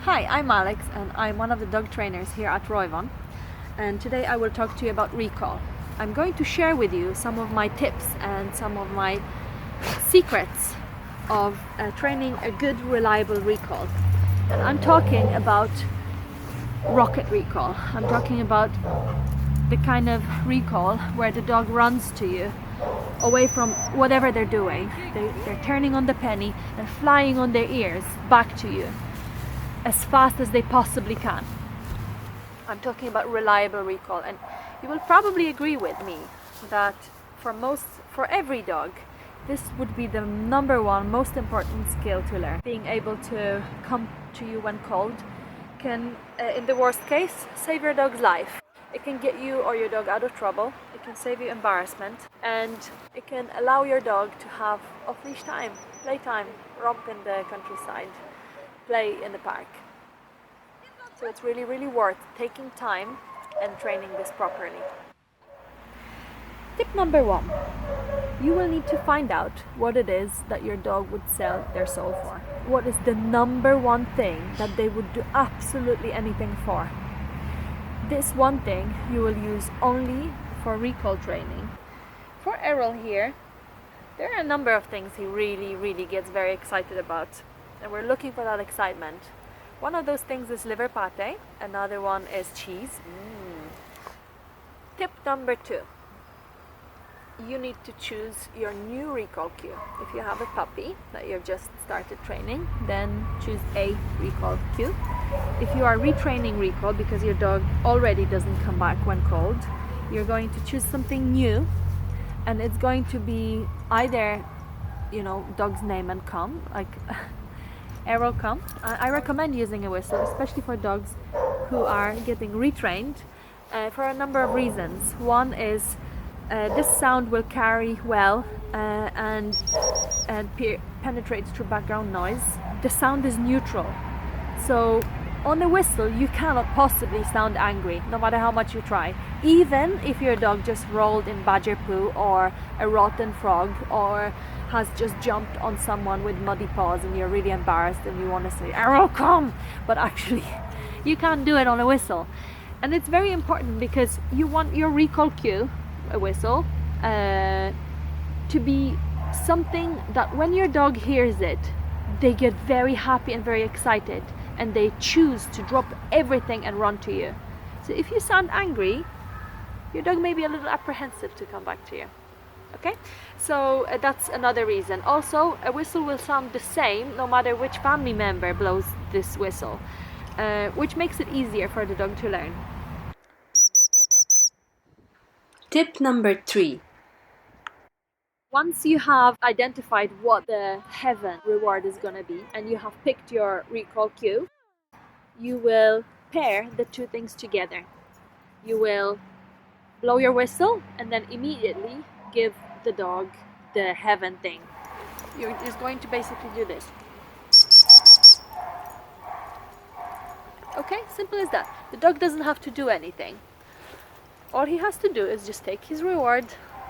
Hi, I'm Alex and I'm one of the dog trainers here at Royvon, and today I will talk to you about recall. I'm going to share with you some of my tips and some of my secrets of training a good, reliable recall. And I'm talking about rocket recall. I'm talking about the kind of recall where the dog runs to you away from whatever they're doing. They're turning on the penny and flying on their ears back to you as fast as they possibly can. I'm talking about reliable recall, and you will probably agree with me that for every dog, this would be the number one most important skill to learn. Being able to come to you when called can, in the worst case, save your dog's life. It can get you or your dog out of trouble, it can save you embarrassment, and it can allow your dog to have off-leash time, playtime, romp in the countryside, play in the park. So it's really, really worth taking time and training this properly. Tip number one, you will need to find out what it is that your dog would sell their soul for. What is the number one thing that they would do absolutely anything for? This one thing you will use only for recall training. For Errol here, there are a number of things he really, really gets very excited about, and we're looking for that excitement. One of those things is liver pate, another one is cheese. Tip number two, you need to choose your new recall cue. If you have a puppy that you've just started training, then choose a recall cue. If you are retraining recall because your dog already doesn't come back when called, you're going to choose something new, and it's going to be either, dog's name and come, like Errol come. I recommend using a whistle, especially for dogs who are getting retrained, for a number of reasons. One is this sound will carry well and penetrate through background noise. The sound is neutral, so on a whistle you cannot possibly sound angry, no matter how much you try. Even if your dog just rolled in badger poo or a rotten frog, or has just jumped on someone with muddy paws and you're really embarrassed and you want to say, "Errol, come!" But actually you can't do it on a whistle. And it's very important because you want your recall cue, a whistle, to be something that when your dog hears it, they get very happy and very excited, and they choose to drop everything and run to you. So if you sound angry, your dog may be a little apprehensive to come back to you. Okay, so that's another reason. Also, a whistle will sound the same no matter which family member blows this whistle, which makes it easier for the dog to learn. Tip number 3. Once you have identified what the heaven reward is going to be and you have picked your recall cue, you will pair the two things together. You will blow your whistle and then immediately give the dog the heaven thing. You're just going to basically do this. Okay, simple as that. The dog doesn't have to do anything. All he has to do is just take his reward,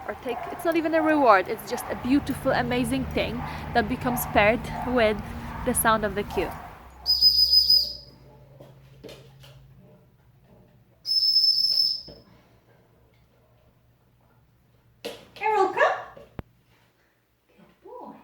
or it's not even a reward, it's just a beautiful, amazing thing that becomes paired with the sound of the cue. Errol, come! Good boy.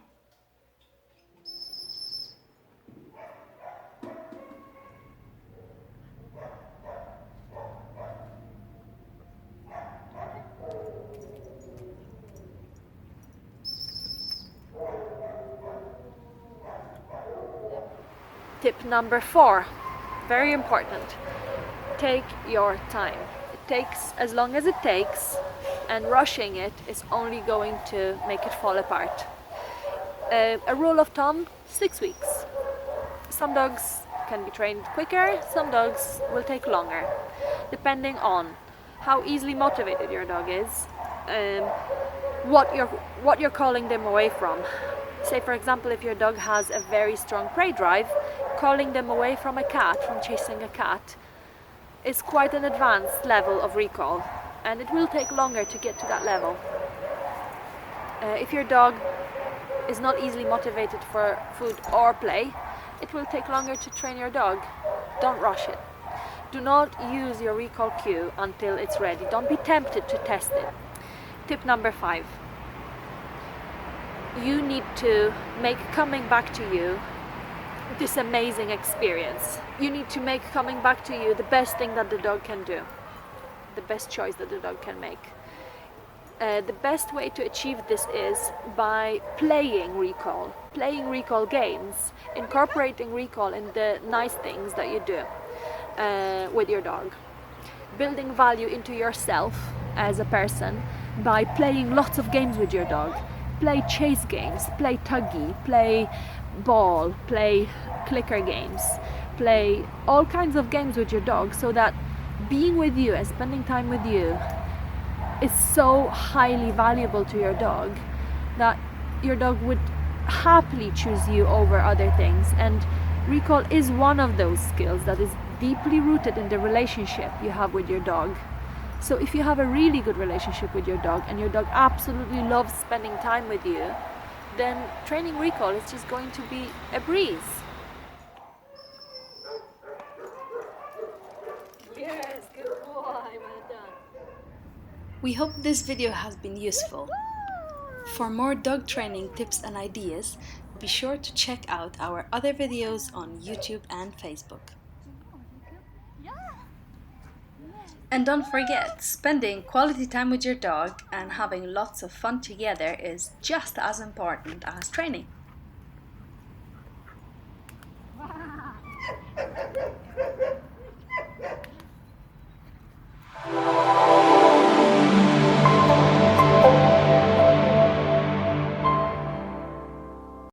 Tip number 4, very important. Take your time. It takes as long as it takes, and rushing it is only going to make it fall apart. A rule of thumb, 6 weeks. Some dogs can be trained quicker, some dogs will take longer, depending on how easily motivated your dog is, what you're calling them away from. Say, for example, if your dog has a very strong prey drive, calling them away from a cat, from chasing a cat, is quite an advanced level of recall, and it will take longer to get to that level. If your dog is not easily motivated for food or play, it will take longer to train your dog. Don't rush it. Do not use your recall cue until it's ready. Don't be tempted to test it. Tip number 5. You need to make coming back to you this amazing experience. You need to make coming back to you the best thing that the dog can do, the best choice that the dog can make. The best way to achieve this is by playing recall games, incorporating recall in the nice things that you do with your dog, building value into yourself as a person by playing lots of games with your dog. Play chase games, play tuggy, play ball, play clicker games, play all kinds of games with your dog, so that being with you and spending time with you is so highly valuable to your dog that your dog would happily choose you over other things. And recall is one of those skills that is deeply rooted in the relationship you have with your dog. So if you have a really good relationship with your dog and your dog absolutely loves spending time with you, then training recall is just going to be a breeze. Yes, good boy, well done. We hope this video has been useful. For more dog training tips and ideas, be sure to check out our other videos on YouTube and Facebook. And don't forget, spending quality time with your dog and having lots of fun together is just as important as training.